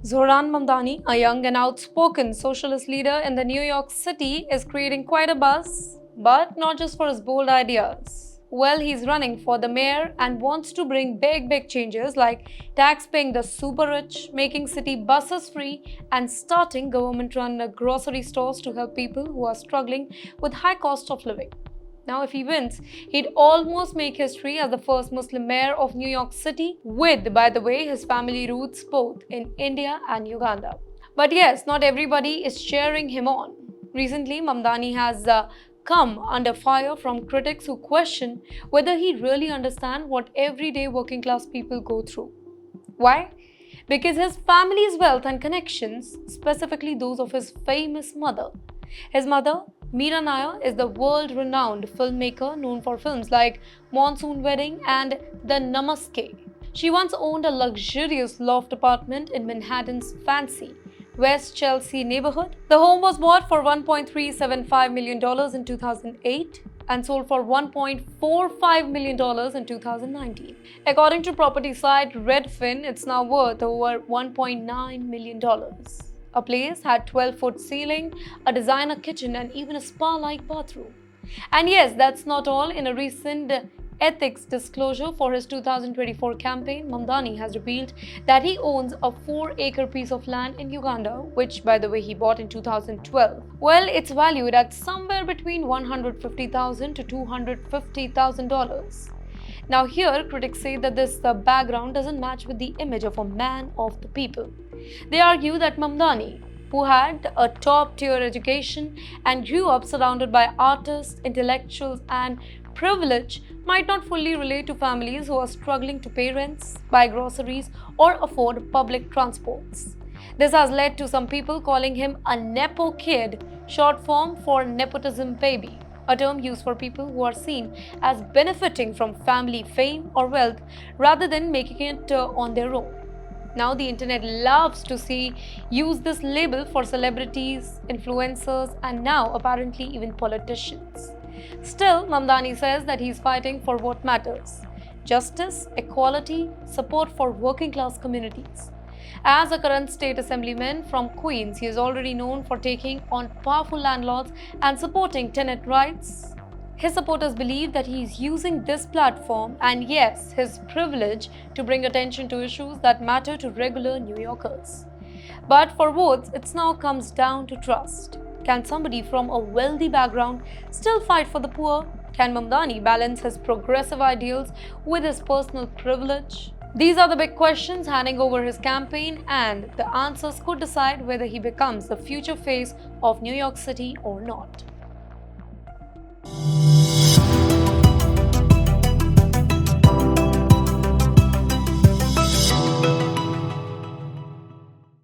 Zohran Mamdani, a young and outspoken socialist leader in the New York City, is creating quite a buzz, but not just for his bold ideas. Well, he's running for the mayor and wants to bring big changes like tax paying the super rich, making city buses free, and starting government run grocery stores to help people who are struggling with high cost of living. Now, if he wins, he'd almost make history as the first Muslim mayor of New York City, with, by the way, his family roots both in India and Uganda. But yes, not everybody is cheering him on. Recently, Mamdani has come under fire from critics who question whether he really understands what everyday working class people go through. Why? Because his family's wealth and connections, specifically those of his famous mother. His mother, Meera Nair, is the world-renowned filmmaker known for films like Monsoon Wedding and The Namaste. She once owned a luxurious loft apartment in Manhattan's fancy West Chelsea neighborhood. The home was bought for $1.375 million in 2008 and sold for $1.45 million in 2019. According to property site Redfin, it's now worth over $1.9 million. A place had 12-foot ceiling, a designer kitchen, and even a spa-like bathroom. And yes, that's not all. In a recent ethics disclosure for his 2024 campaign, Mamdani has revealed that he owns a 4-acre piece of land in Uganda, which, by the way, he bought in 2012. Well, it's valued at somewhere between $150,000 to $250,000. Now here, critics say that this background doesn't match with the image of a man of the people. They argue that Mamdani, who had a top-tier education and grew up surrounded by artists, intellectuals, and privilege, might not fully relate to families who are struggling to pay rents, buy groceries, or afford public transports. This has led to some people calling him a Nepo kid, short form for nepotism baby, a term used for people who are seen as benefiting from family fame or wealth rather than making it on their own. Now, the internet loves to use this label for celebrities, influencers, and now apparently even politicians. Still, Mamdani says that he's fighting for what matters: justice, equality, support for working class communities. As a current state assemblyman from Queens, he is already known for taking on powerful landlords and supporting tenant rights. His supporters believe that he is using this platform and, yes, his privilege to bring attention to issues that matter to regular New Yorkers. But for votes, it now comes down to trust. Can somebody from a wealthy background still fight for the poor? Can Mamdani balance his progressive ideals with his personal privilege? These are the big questions hanging over his campaign, and the answers could decide whether he becomes the future face of New York City or not.